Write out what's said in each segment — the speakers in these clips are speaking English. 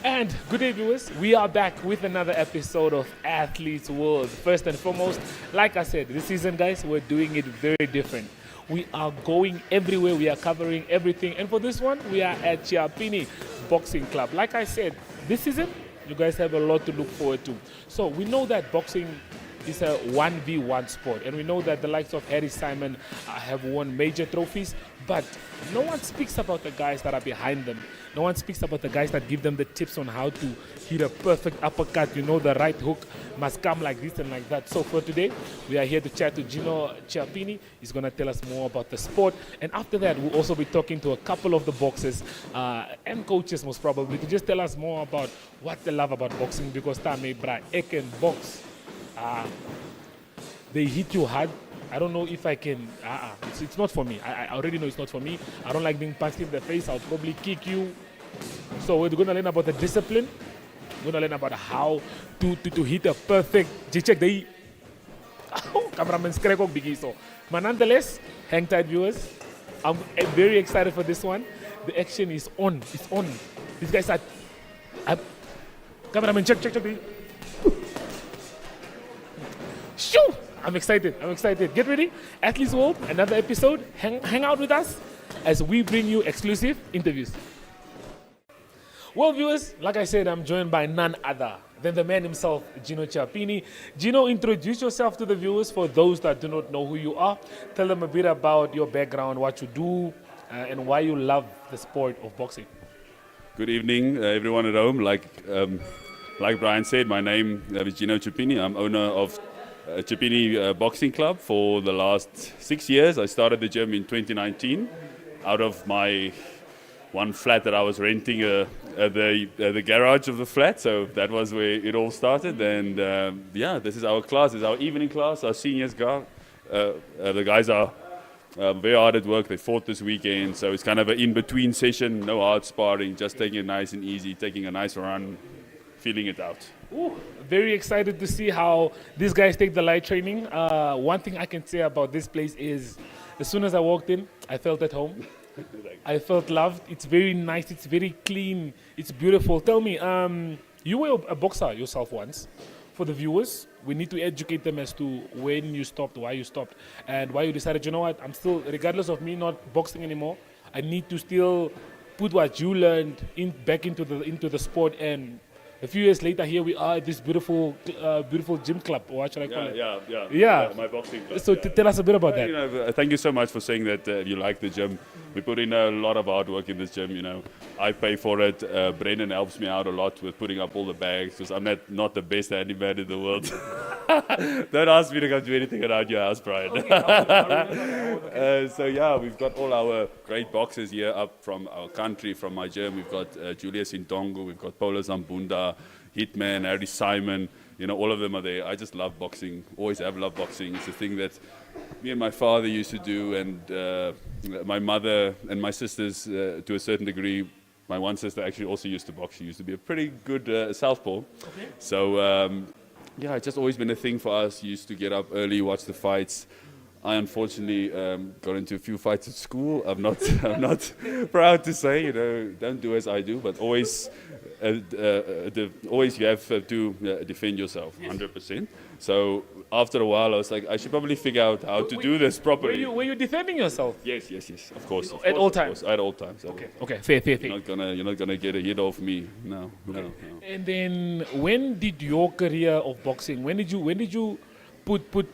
And good day, viewers. We are back with another episode of Athletes World. First and foremost, like I said, this season, guys, we're doing it very different. We are going everywhere. We are covering everything. And for this one, we are at Chiapini Boxing Club. Like I said, this season, you guys have a lot to look forward to. So we know that boxing is a 1v1 sport, and we know that the likes of Harry Simon have won major trophies, but no one speaks about the guys that are behind them. No one speaks about the guys that give them the tips on how to hit a perfect uppercut. You know, the right hook must come like this and like that. So for today, we are here to chat to Gino Chiappini. He's going to tell us more about the sport, and after that, we'll also be talking to a couple of the boxers and coaches, most probably, to just tell us more about what they love about boxing, because Tame Bra Ek and box. They hit you hard. I don't know if I can. It's not for me. I already know it's not for me. I don't like being punched in the face. I'll probably kick you. So we're going to learn about the discipline. We're going to learn about how to hit a perfect. Check the cameraman's crack on biggie. So, but nonetheless, hang tight, viewers. I'm very excited for this one. The action is on. It's on. These guys are. Cameraman, check. Shoo! I'm excited. Get ready. Athletes World, another episode. Hang out with us as we bring you exclusive interviews. Well, viewers, like I said, I'm joined by none other than the man himself, Gino Chiappini. Gino, introduce yourself to the viewers for those that do not know who you are. Tell them a bit about your background, what you do, and why you love the sport of boxing. Good evening, everyone at home. Like Brian said, my name is Gino Chiappini. I'm owner of Chiappini Boxing Club for the last 6 years. I started the gym in 2019 out of my one flat that I was renting, the garage of the flat. So that was where it all started. And this is our class. This is our evening class. Our seniors the guys are very hard at work. They fought this weekend. So it's kind of an in-between session, no hard sparring, just taking it nice and easy, taking a nice run, feeling it out. Ooh, very excited to see how these guys take the light training. One thing I can say about this place is, as soon as I walked in, I felt at home. I felt loved. It's very nice. It's very clean. It's beautiful. Tell me, you were a boxer yourself once. For the viewers, we need to educate them as to when you stopped, why you stopped, and why you decided, you know what, I'm still, regardless of me not boxing anymore, I need to still put what you learned back into the sport. And a few years later, here we are at this beautiful gym club, or what should I call it? Yeah, my boxing club. So tell us a bit about that. You know, thank you so much for saying that you like the gym. We put in a lot of hard work in this gym. You know, I pay for it. Brendan helps me out a lot with putting up all the bags, because I'm not the best handyman in the world. Don't ask me to come do anything around your house, Brian. So we've got all our great boxers here up from our country, from my gym. We've got Julius Intongo, we've got Paulo Zambunda, Hitman, Harry Simon. You know, all of them are there. I just love boxing. Always have loved boxing. It's a thing that me and my father used to do, and my mother and my sisters, to a certain degree. My one sister actually also used to box. She used to be a pretty good southpaw. Okay. So, it's just always been a thing for us. Used to get up early, watch the fights. I unfortunately got into a few fights at school. I'm not proud to say, you know, don't do as I do, but always you have to defend yourself, 100%. So after a while, I was like, I should probably figure out how to do this properly. Were you defending yourself? Yes, of course. At all times? At all times. Okay, fair. You're not gonna get a hit off me. No. And then, when did your career of boxing? When did you put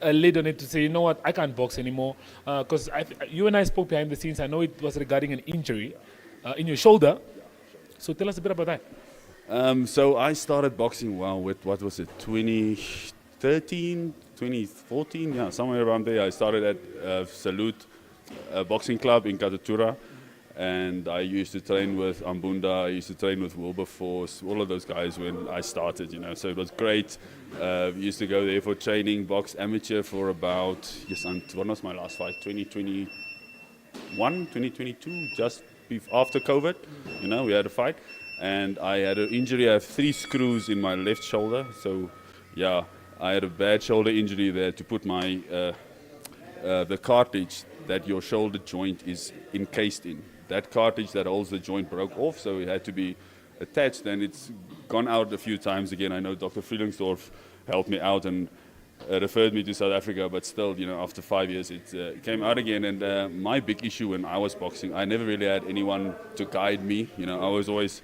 a lid on it to say, you know what, I can't box anymore? Because you and I spoke behind the scenes. I know it was regarding an injury in your shoulder. So tell us a bit about that. So I started boxing with, what was it, 2013, 2014, somewhere around there. I started at Salute Boxing Club in Katatura, and I used to train with Ambunda, I used to train with Wilberforce, all of those guys when I started, you know. So it was great. Used to go there for training, box amateur for about, when was my last fight? 2021, 2022, just after COVID, you know, we had a fight. And I had an injury. I have 3 screws in my left shoulder. So, I had a bad shoulder injury there to put my the cartilage that your shoulder joint is encased in. That cartilage that holds the joint broke off, so it had to be attached, and it's gone out a few times again. I know Dr. Frielingsdorf helped me out and referred me to South Africa, but still, after 5 years, it came out again. And my big issue when I was boxing, I never really had anyone to guide me. I was always,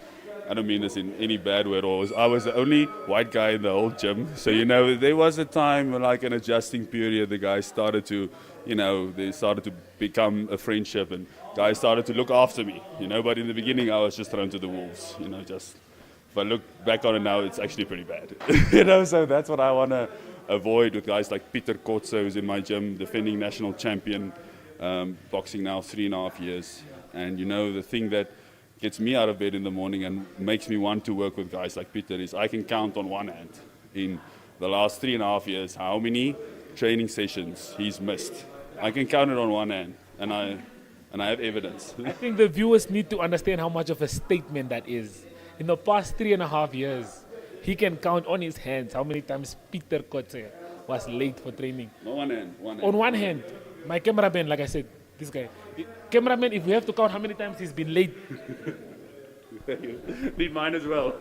I don't mean this in any bad way at all, I was the only white guy in the whole gym. So, there was a time, like an adjusting period, the guys started to, they started to become a friendship, and guys started to look after me, but in the beginning I was just thrown to the wolves, just, if I look back on it now, it's actually pretty bad, so that's what I want to avoid with guys like Peter Kotze, who's in my gym, defending national champion, boxing now 3.5 years. And the thing that gets me out of bed in the morning and makes me want to work with guys like Peter is I can count on one hand in the last 3.5 years how many training sessions he's missed. I can count it on one hand, and I have evidence. I think the viewers need to understand how much of a statement that is. In the past 3.5 years, he can count on his hands how many times Peter Kotze was late for training. On one hand. On one hand, my cameraman, like I said, this guy. Cameraman, if we have to count how many times he's been late. Need mine as well.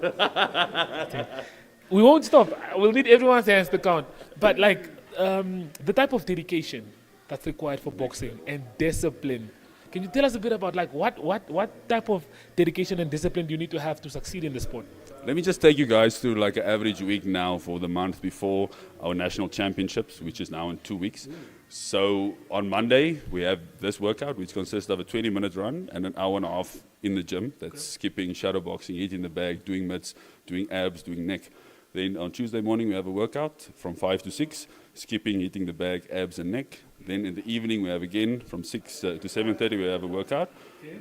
We won't stop. We'll need everyone's hands to count. But the type of dedication that's required for boxing and discipline. Can you tell us a bit about what type of dedication and discipline do you need to have to succeed in the sport? Let me just take you guys through an average week now for the month before our national championships, which is now in 2 weeks. So on Monday, we have this workout, which consists of a 20-minute run and an hour and a half in the gym. That's skipping, shadow boxing, hitting the bag, doing mitts, doing abs, doing neck. Then on Tuesday morning, we have a workout from 5 to 6, skipping, hitting the bag, abs and neck. Then in the evening, we have again from 6 to 7:30, we have a workout.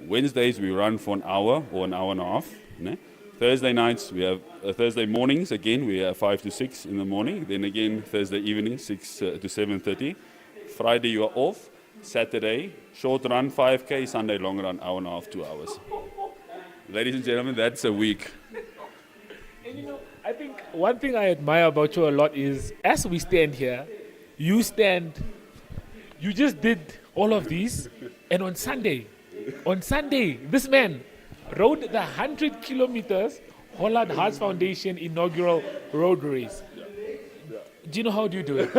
Wednesdays, we run for an hour or an hour and a half. Thursday nights, we have Thursday mornings, again, we have 5 to 6 in the morning. Then again, Thursday evening, 6 to 7:30. Friday, you are off. Saturday, short run, 5K. Sunday, long run, hour and a half, 2 hours. Ladies and gentlemen, that's a week. And I think one thing I admire about you a lot is, as we stand here, you just did all of these, and on Sunday, this man rode the 100 kilometers Holland Hearts Foundation inaugural road race. Do you know how do you do it?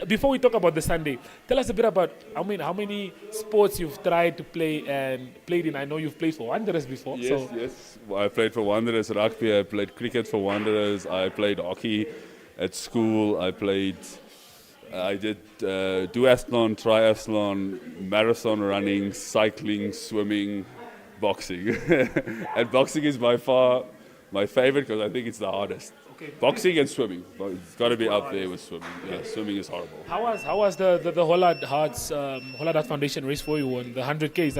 Before we talk about the Sunday, tell us a bit about how many sports you've tried to play and played in. I know you've played for Wanderers before. Yes. I played for Wanderers rugby. I played cricket for Wanderers. I played hockey at school. I did duathlon, triathlon, marathon running, cycling, swimming, boxing. And boxing is by far my favorite because I think it's the hardest. Okay. Boxing and swimming. It's got to be up there with swimming. Yeah, swimming is horrible. How was the Holland Hearts Foundation race for you on the 100Ks?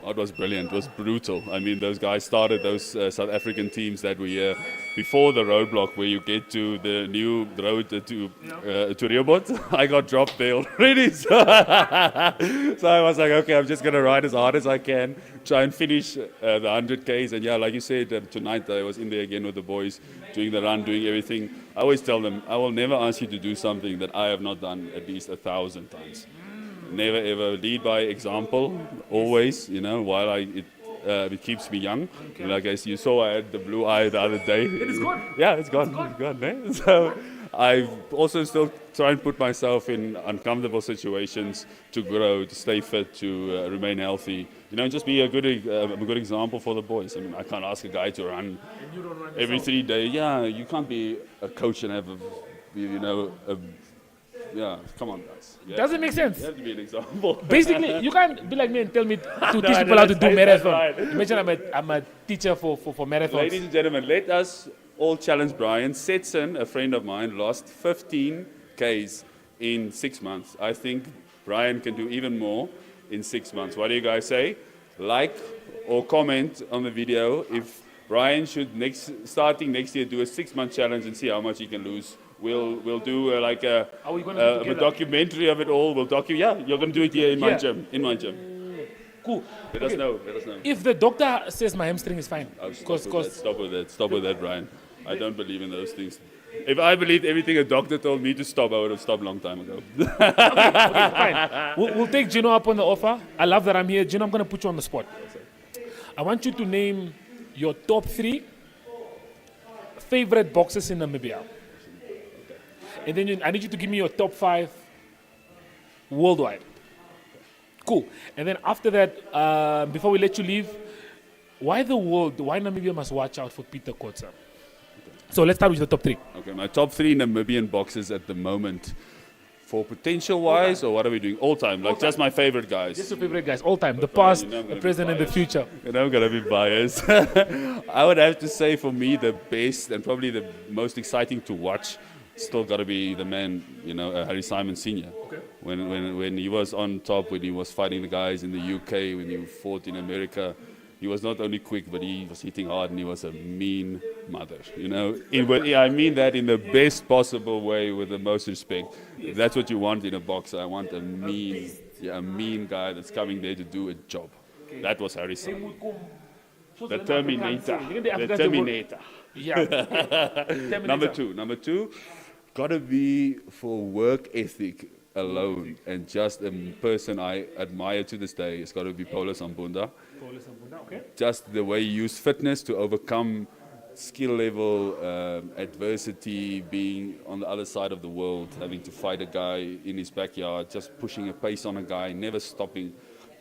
It was brilliant. It was brutal. Those guys started those South African teams that were here before the roadblock where you get to the new road to Rehoboth. I got dropped there already. So I was like, okay, I'm just going to ride as hard as I can, try and finish the 100Ks. And yeah, like you said, tonight I was in there again with the boys, doing the run, doing everything. I always tell them, I will never ask you to do something that I have not done at least 1,000 times. Never ever lead by example, always, while it keeps me young. Okay. Like as you saw, I had the blue eye the other day. It is gone. Yeah, it's gone. It's gone. Eh? So I also still try and put myself in uncomfortable situations to grow, to stay fit, to remain healthy. Just be a good example for the boys. I can't ask a guy to run every 3 days. Yeah, you can't be a coach and have yeah, come on, guys. Yeah. Doesn't make sense. You have to be an example. Basically, you can't be like me and tell me to teach people how to do marathon. Right. Imagine I'm a teacher for marathons. Ladies and gentlemen, let us all challenge Brian. Setson, a friend of mine, lost 15 Ks in 6 months. I think Brian can do even more in 6 months. What do you guys say? Like or comment on the video if Brian should starting next year do a 6-month challenge and see how much he can lose. We'll do a documentary of it all. Yeah, you're going to do it here in my gym. In my gym. Cool. Let us know. If the doctor says my hamstring is fine. Stop with that, Brian. I don't believe in those things. If I believed everything a doctor told me to stop, I would have stopped a long time ago. Okay, fine. We'll take Gino up on the offer. I love that I'm here. Gino, I'm going to put you on the spot. I want you to name your top 3 favorite boxers in Namibia. And then I need you to give me your top 5 worldwide. Cool. And then after that, before we let you leave, why Namibia must watch out for Peter Kotza? So let's start with the top 3. Okay, my top 3 Namibian boxers at the moment. For potential-wise, or what are we doing? All time, like just my favorite guys. Just your favorite guys, all time. The past, the present, and the future. You know, I'm going to be biased. I would have to say for me, the best and probably the most exciting to watch still got to be the man, Harry Simon Sr. Okay. When he was on top, when he was fighting the guys in the UK, when he fought in America, he was not only quick, but he was hitting hard, and he was a mean mother. I mean that in the best possible way, with the most respect. Yes. That's what you want in a boxer. I want a mean guy that's coming there to do a job. Okay. That was Harry Simon. The Terminator. The Terminator. Yeah. Number two, gotta be for work ethic alone, and just a person I admire to this day. It's got to be Paulus Ambunda. Okay. Just the way he used fitness to overcome skill level adversity, being on the other side of the world, having to fight a guy in his backyard, just pushing a pace on a guy, never stopping.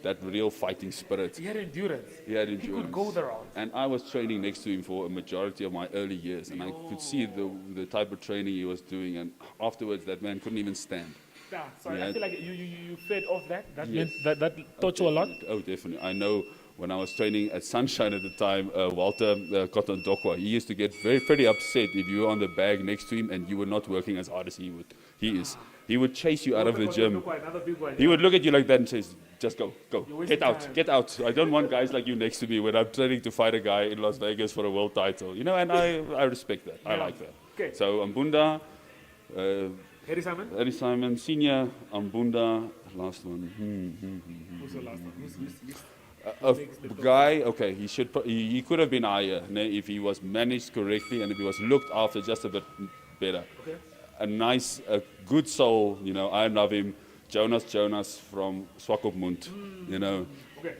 That real fighting spirit. He had endurance. He could go the rounds. And I was training next to him for a majority of my early years, and I could see the type of training he was doing. And afterwards, that man couldn't even stand. Yeah, so I feel like you fed off that. That meant that taught you a lot. Oh, definitely. I know when I was training at Sunshine at the time, Walter Kotondokwa, he used to get pretty upset if you were on the bag next to him and you were not working as hard as he is. He would chase you out of the gym. He would look at you like that and say, just go, get out. I don't want guys like you next to me when I'm training to fight a guy in Las Vegas for a world title. And I respect that. Yeah. I like that. Okay. So Ambunda, Harry Simon, Senior, Ambunda, last one. Who's the last one? A guy, okay, he could have been higher if he was managed correctly and if he was looked after just a bit better. Okay. A good soul, I love him. Jonas from Swakopmund, Okay.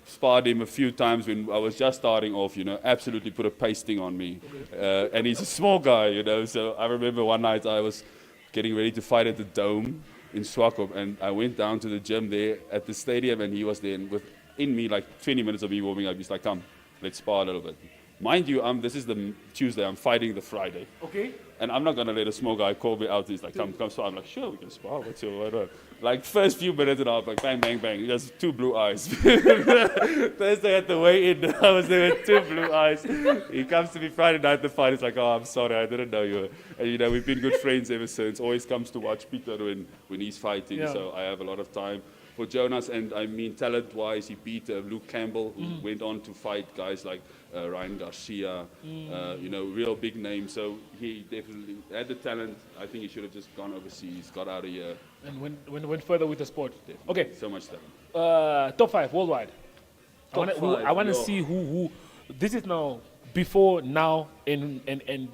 Sparred him a few times when I was just starting off, absolutely put a pasting on me. Okay. And he's a small guy, so I remember one night I was getting ready to fight at the Dome in Swakop, and I went down to the gym there at the stadium, and he was there, and within me, like 20 minutes of me warming up, he's like, come, let's spar a little bit. Mind you, this is the Tuesday, I'm fighting the Friday. Okay. And I'm not going to let a small guy call me out. He's like, come spar. I'm like, sure, we can spar. What's your whatever? Like, first few minutes, and I was like, bang, bang, bang. He has 2 blue eyes. Thursday at the weigh-in, I was there with 2 blue eyes. He comes to me Friday night at the fight. He's like, oh, I'm sorry, I didn't know you were. And, we've been good friends ever since. Always comes to watch Peter when he's fighting. Yeah. So I have a lot of time for Jonas. And, talent-wise, he beat Luke Campbell, who went on to fight guys like Ryan Garcia, real big names. So he definitely had the talent. I think he should have just gone overseas, got out of here. And went further with the sport. Definitely. Okay. So much talent. Top 5 worldwide. I want to see who. This is now, before, now, and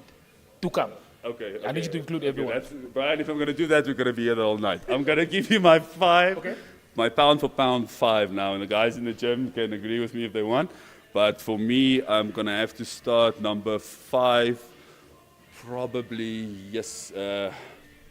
to come. Okay. I need you to include everyone. Brian, if I'm going to do that, we're going to be here the whole night. I'm going to give you my 5. Okay. My pound for pound 5 now. And the guys in the gym can agree with me if they want. But for me, I'm going to have to start number 5. Probably, yes.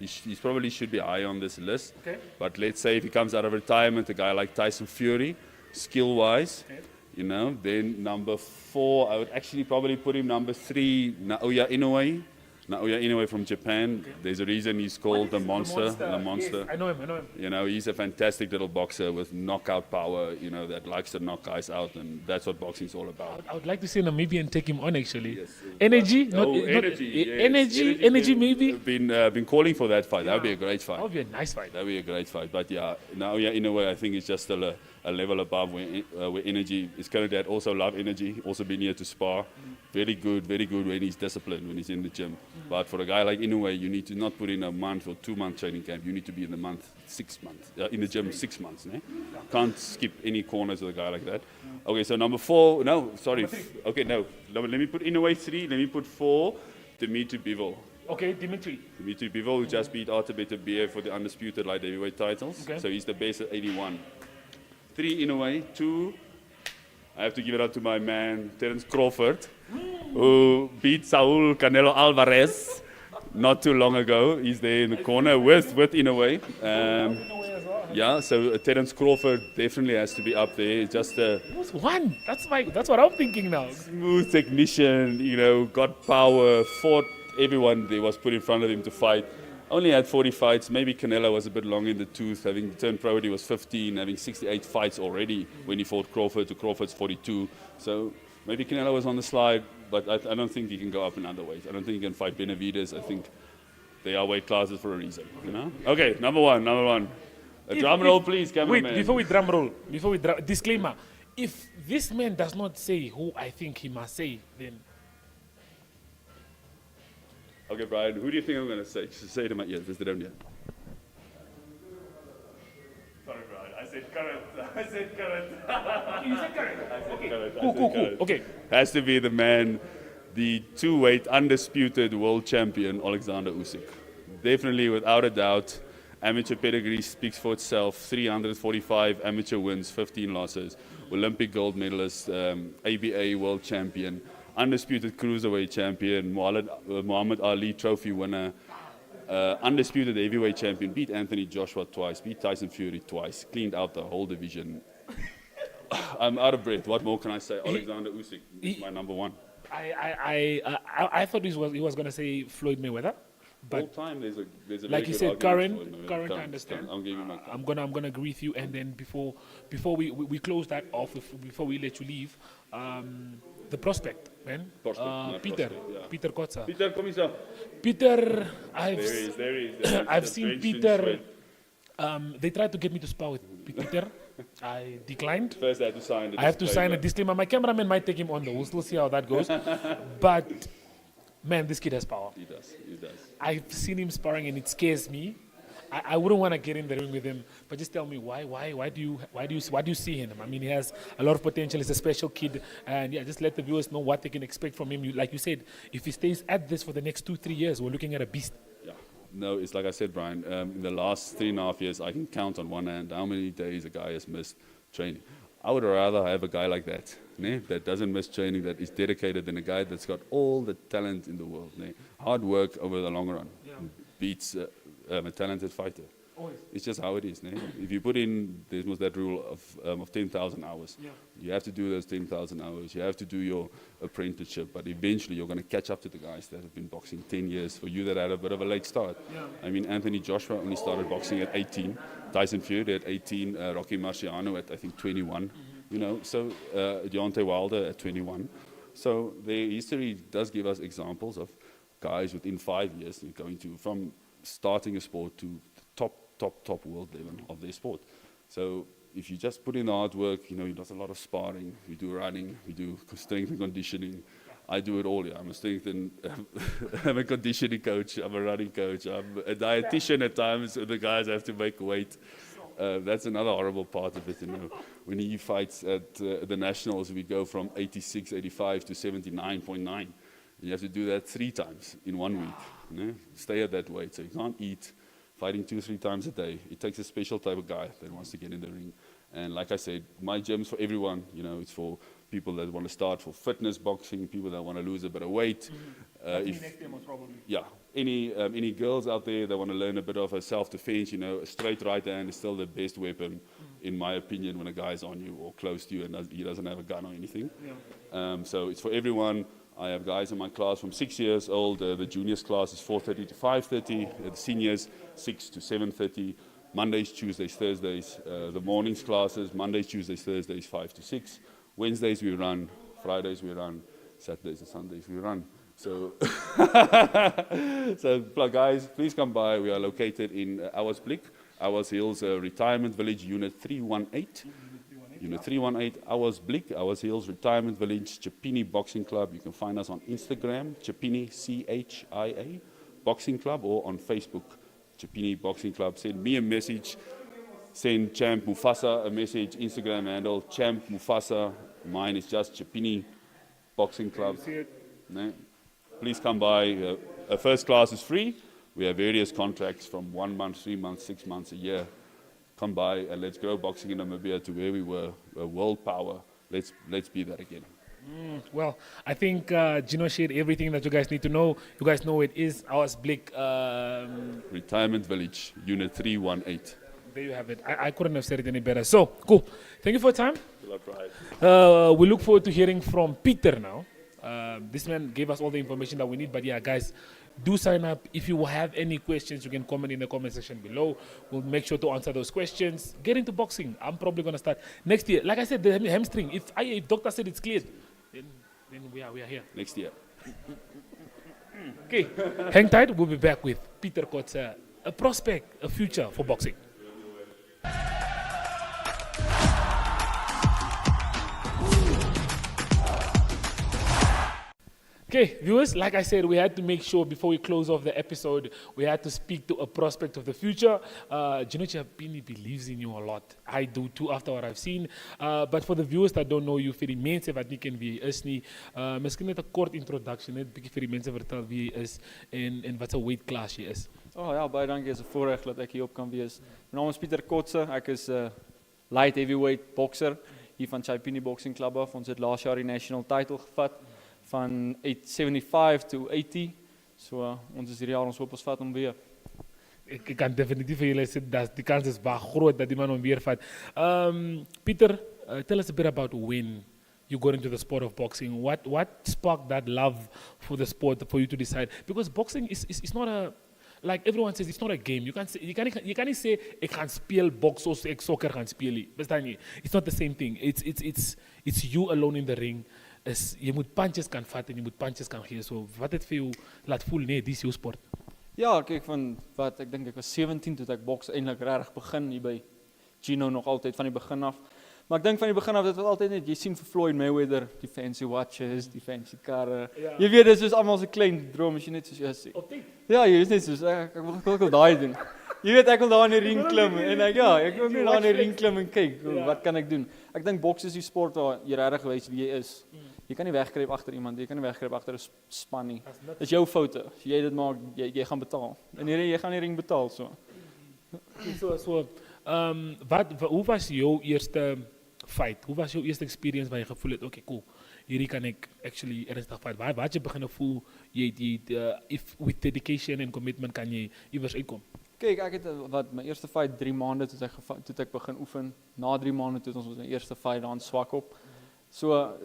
He probably should be high on this list. Okay. But let's say if he comes out of retirement, a guy like Tyson Fury, skill-wise, okay. Then number 4, I would actually probably put him number 3, Naoya Inoue. Naoya Inoue from Japan. Okay. There's a reason he's called the Monster. The Monster. Yes, I know him. He's a fantastic little boxer with knockout power, that likes to knock guys out, and that's what boxing's all about. I would like to see Namibian take him on, actually. Yes. Energy? Energy maybe? Been calling for that fight. Yeah. That would be a great fight. That would be a nice fight. That would be a great fight. But yeah, Naoya Inoue, I think is just still a level above where Energy is currently at. Also love Energy. Also been here to spar. Very good when he's disciplined, when he's in the gym. But for a guy like Inoue, you need to not put in a month or 2-month training camp. You need to be in the 6 months. In the gym 6 months. Can't skip any corners with a guy like that. Okay, so number 4. No, sorry. Okay, no. Let me put Inoue 3. Let me put 4. Dimitri Bivol. Okay, Dimitri Bivol, who just beat Artur Beterbiev for the undisputed light heavyweight titles. Okay. So he's the best at 81. 3 Inoue, 2 I have to give it up to my man, Terence Crawford, who beat Saul Canelo Alvarez not too long ago. He's there in the corner with Inoue. Yeah, so Terence Crawford definitely has to be up there. Just a Who's won? That's what I'm thinking now. smooth technician, got power, fought everyone that was put in front of him to fight. Only had 40 fights. Maybe Canelo was a bit long in the tooth, having turned pro when he was 15, having 68 fights already when he fought Crawford to Crawford's 42. So maybe Canelo was on the slide, but I don't think he can go up in other weights. I don't think he can fight Benavidez. I think they are weight classes for a reason, Okay, number one. A drum roll, please, cameraman. Wait, before we disclaimer. If this man does not say who I think he must say, then Okay, Brian, who do you think I'm going to say? Just say it in my ears. Is it down here? Sorry, Brian. I said current. you said correct. Okay, Correct. cool. Okay, Has to be the man, the two-weight undisputed world champion, Alexander Usyk. Definitely, without a doubt, amateur pedigree speaks for itself. 345 amateur wins, 15 losses. Olympic gold medalist, ABA world champion. Undisputed cruiserweight champion, Muhammad Ali trophy winner, undisputed heavyweight champion, beat Anthony Joshua twice, beat Tyson Fury twice, cleaned out the whole division. I'm out of breath. What more can I say? Alexander Usyk is my number one. I thought he was going to say Floyd Mayweather, All but time there's a like very you good said, argument for current, him. I understand. I'm giving my I'm gonna agree with you. And then before we close that off, before we let you leave, the prospect, man, Peter Kotza. Peter, come here. Peter, There he is. I've The seen drenched in Peter. sweat. They tried to get me to spar with Peter. I declined. First, I had to sign the I have to sign a disclaimer. disclaimer. My cameraman might take him on though. We'll still see how that goes. But man, this kid has power. He does. I've seen him sparring and it scares me. I wouldn't want to get in the ring with him, but just tell me why do you see him? I mean, he has a lot of potential. He's a special kid, and yeah, just let the viewers know what they can expect from him. Like you said, if he stays at this for the next 2-3 years, we're looking at a beast. Yeah. No, it's like I said, Brian. In the last 3.5 years, I can count on one hand how many days a guy has missed training. I would rather have a guy like that, that doesn't miss training, that is dedicated, than a guy that's got all the talent in the world. Hard work over the long run beats a talented fighter. Always. It's just how it is. If you put in, there's that rule of 10,000 hours. Yeah. You have to do those 10,000 hours. You have to do your apprenticeship, but eventually you're going to catch up to the guys that have been boxing 10 years. For you that had a bit of a late start. Yeah. I mean, Anthony Joshua only started boxing at 18. Tyson Fury at 18. Rocky Marciano at, I think, 21. So Deontay Wilder at 21. So the history does give us examples of guys within 5 years going from starting a sport to the top world level of their sport. So if you just put in the hard work, he does a lot of sparring, we do running, we do strength and conditioning. I do it all. I'm a strength and I'm a conditioning coach, I'm a running coach, I'm a dietitian at times, so the guys have to make weight. That's another horrible part of it. When he fights at the nationals, we go from 86, 85 to 79.9. You have to do that 3 times in 1 week. Stay at that weight. So you can't eat, fighting 2-3 times a day. It takes a special type of guy that wants to get in the ring. And like I said, my gym's for everyone. It's for people that want to start for fitness boxing, people that want to lose a bit of weight. Any girls out there that want to learn a bit of a self-defense, a straight right hand is still the best weapon, in my opinion, when a guy's on you or close to you and he doesn't have a gun or anything. So it's for everyone. I have guys in my class from 6 years old. The juniors class is 4:30 to 5:30. The seniors 6 to 7:30. Mondays, Tuesdays, Thursdays. The mornings classes Mondays, Tuesdays, Thursdays 5 to 6. Wednesdays we run. Fridays we run. Saturdays and Sundays we run. So, guys, please come by. We are located in Ouwersblik, Ouwers Hills Retirement Village, Unit 318. Unit 318, Ouwersblik, Ouwers Hills Retirement Village, Chipini Boxing Club. You can find us on Instagram, Chipini, CHIA, Boxing Club, or on Facebook, Chipini Boxing Club. Send me a message, send Champ Mufasa a message, Instagram handle, Champ Mufasa. Mine is just Chipini Boxing Club. Please come by. First class is free. We have various contracts from 1 month, 3 months, 6 months, a year. Come by and let's grow boxing in Namibia to where we were, a world power let's be that again. Well, I think Gino shared everything that you guys need to know. You guys know it is ours, Blick. Retirement Village, Unit 318. There you have it. I couldn't have said it any better. So, cool. Thank you for your time. Good luck, Brian. We look forward to hearing from Peter now. This man gave us all the information that we need. But yeah, guys, do sign up. If you have any questions, you can comment in the comment section below. We'll make sure to answer those questions. Get into boxing. I'm probably going to start next year. Like I said, the hamstring, if doctor said it's cleared, then we are here. Next year. Okay, hang tight. We'll be back with Peter Kotze, a prospect, a future for boxing. Okay, viewers, like I said, we had to make sure before we close off the episode, we had to speak to a prospect of the future. Gino Chapini believes in you a lot. I do too after what I've seen. But for the viewers that don't know you, vir die mense wat nie ken wie jy is nie, miskien net 'n kort introduction, net 'n bietjie vir die mense vertel wie jy is en wat se weight class jy is. Ja, baie dankie. Is 'n voorreg dat ek hier op kan wees. My naam is Pieter Kotze. Ek is 'n light heavyweight boxer hier van Chipini Boxing Club af. Ons het laas jaar die national title gevat van 875 to 80. So ons is hierdie jaar, ons hoop ons vat hom weer. Ik kan definitief vir julle sê dat die kans is baie groot dat die man hom weer vat. Peter, tell us a bit about when you got into the sport of boxing. What sparked that love for the sport for you to decide? Because boxing is not a, like everyone says, it's not a game. You can't say ek gaan speel box soos ek soccer gaan speel nie. Verstaan jy? It's not the same thing. It's you alone in the ring. Je moet punches kan vat en je moet punches kan gee. So wat het vir jou laat voel nee, dis jou sport? Ja, kyk van wat ek dink ek was 17 toe ek boks eintlik regtig begin hier by Gino nog altyd van die begin af. Maar ek dink van die begin af dit was altyd net jy sien vir Floyd Mayweather die fancy watches, die fancy karre. Ja. Jy weet dis is almal se klein droom as jy net soos jy sê. Ja, jy is net soos ek wil daai doen. Jy weet ek wil daar in die ring klim en ek wil net daar in die ring klim en kyk wat kan ek doen. Ek dink boks is die sport waar jy regtig weet wie jy is. Jy kan nie wegkruip agter iemand, jy kan nie wegkruip agter 'n span nie. Dis jou foute. As jy dit maak, jy gaan betaal. En jy gaan die ring betaal so. Hoe was jou eerste fight? Hoe was jou eerste experience waar jy gevoel het, okay, cool. Hierdie kan ek actually ernstig fight. Waar het jy begin voel jy if with dedication and commitment kan jy iewers uitkom? Kyk, ek het my eerste fight 3 maande toe ek begin oefen. Na 3 maande toe het ons my eerste fight daar in Swakop. So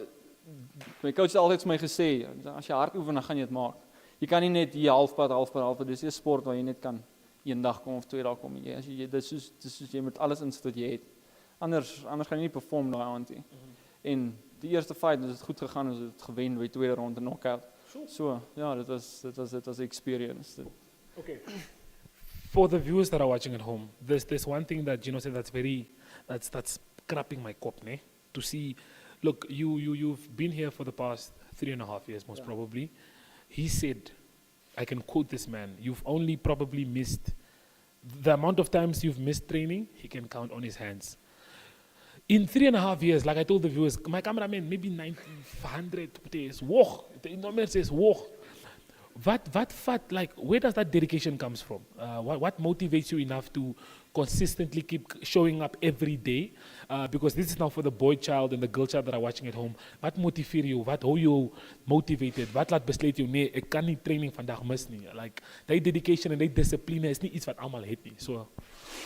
my coach het altyd vir my gesê, as jy hard oefen dan gaan jy dit maak. Jy kan nie net hier halfpad, dis 'n sport waar jy net kan een dag kom of 2 dae kom. Dis soos jy moet alles insit wat jy het. Anders gaan jy nie perform daai aand nie. En die eerste fight het goed gegaan, ons het gewen by tweede ronde knockout. So, ja, dit was 'n experience. Okay. For the viewers that are watching at home, there's one thing that Gino said that's crapping my kop, ne? To see, look, you've been here for the past 3.5 years, most probably. He said, I can quote this man, you've only probably missed, the amount of times you've missed training, he can count on his hands. In 3.5 years, like I told the viewers, my cameraman, maybe 900 days, walk. The Indomer says, walk. Where does that dedication comes from? What motivates you enough to consistently keep showing up every day? Because this is now for the boy child and the girl child that are watching at home. Wat motiveer jou? Wat hou jou motivated? Wat laat besluit jou nee, ek kan nie training vandag mis nie. Like die dedication en die dissipline is nie iets wat almal het nie. So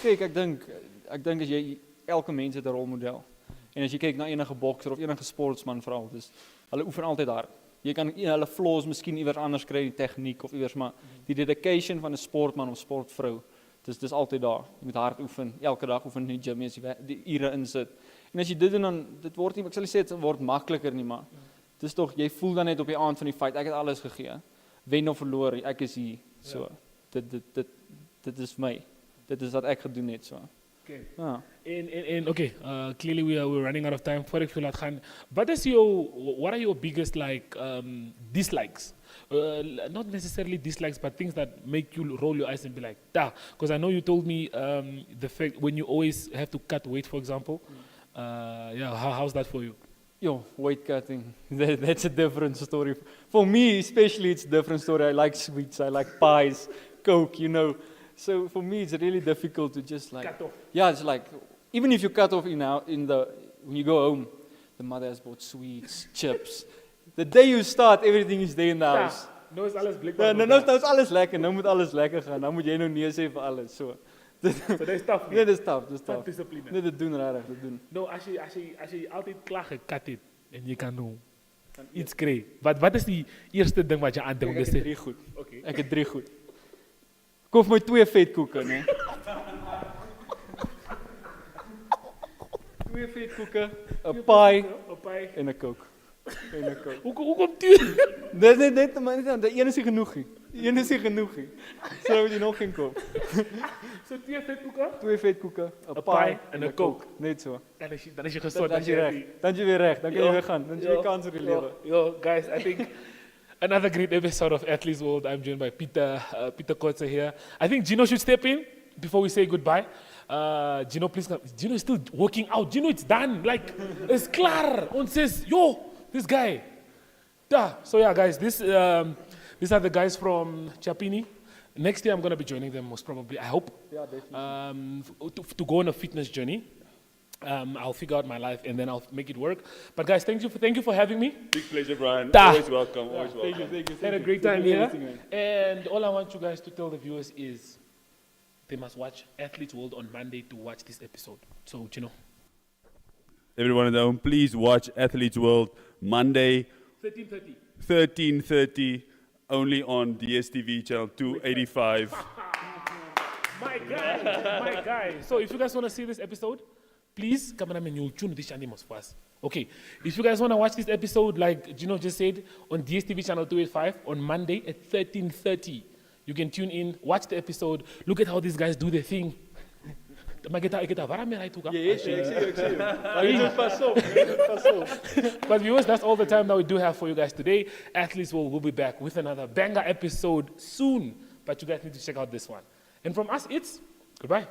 kyk, ek dink as jy elke mens het 'n rolmodel. En as jy kyk na enige bokser of enige sportsman veral, dis hulle oefen altyd hard. Jy kan hulle flaws miskien iewers anders kry in tegniek of iewers, maar die dedication van 'n sportman of sportvrou, dis altyd daar. Jy moet hard oefen, elke dag oefen in die gym, as jy die ure insit. En as jy dit doen dan dit word nie, ek sal nie sê dit word makliker nie, maar dis tog jy voel dan net op die aand van die fight, ek het alles gegee. Wen of verloor, ek is hier. So dit is my. Dit is wat ek gedoen het so. okay. Ja. Okay, clearly we're running out of time. For ek laat gaan. What are your biggest dislikes? Not necessarily dislikes, but things that make you roll your eyes and be like, da. Because I know you told me the fact when you always have to cut weight, for example. How's that for you? Yo, weight cutting, that's a different story. For me, especially, it's a different story. I like sweets, I like pies, Coke, you know. So for me, it's really difficult to just like... Cut off. Yeah, it's like, even if you cut off when you go home, the mother has bought sweets, chips. The day you start, everything is there in the house. Nou is alles blik. Nou is alles lekker, nou moet alles lekker gaan. Nou moet jy nou nee sê vir alles. So dis tough. nee, dis tough. Tough dissipline. Nee, dit doen regtig, dit doen. Nou, as jy altyd klaar gekat het en jy kan nou iets kry. Wat is die eerste ding wat jy aandink om Ek te het sê? 3 goed. Okay. Ek het 3 goed. Koop my 2 vetkoeke, né? 2 vetkoeke, 'n pie en 'n Coke. Hoekom duur? Net maar net, die een is nie genoeg nie. Die een is nie genoeg nie. So moet jy nog geen koop. So 2 vetkoeke 2 vetkoeke, 'n pie en 'n Coke, net so. dan is jy gesond. Dan is jy reg. Dan is jy weer reg. Dan kan jy weer gaan. Dan is jy weer kans vir die lewe. Yo, guys, I think another great episode of Athletes World. I'm joined by Peter Kotze here. I think Gino should step in before we say goodbye. Gino, please come. Gino is still working out. Gino, it's done. Like, it's klaar. Ons says, yo, this guy. So yeah, guys, these are the guys from Chapini. Next year, I'm going to be joining them most probably, I hope, Ja, definitief. to go on a fitness journey. I'll figure out my life and then I'll make it work. But guys, thank you for having me. Big pleasure, Brian. Da. Always welcome. Always welcome. Thank you. Had a great time here. And all I want you guys to tell the viewers is they must watch Athletes World on Monday to watch this episode. So, Gino. Everyone at home, please watch Athletes World Monday, 13:30. 13:30, only on DSTV channel 285. My guy. So if you guys want to see this episode, please, cameraman, you'll tune this channel first. Okay. If you guys want to watch this episode, like Gino just said, on DSTV channel 285 on Monday at 13:30, you can tune in, watch the episode, look at how these guys do their thing. Maar ik het warm meer uit ook. Ek sien. Pas op. But viewers, that's all the time that we do have for you guys today. Athletes will be back with another banger episode soon. But you guys need to check out this one. And from us, it's goodbye.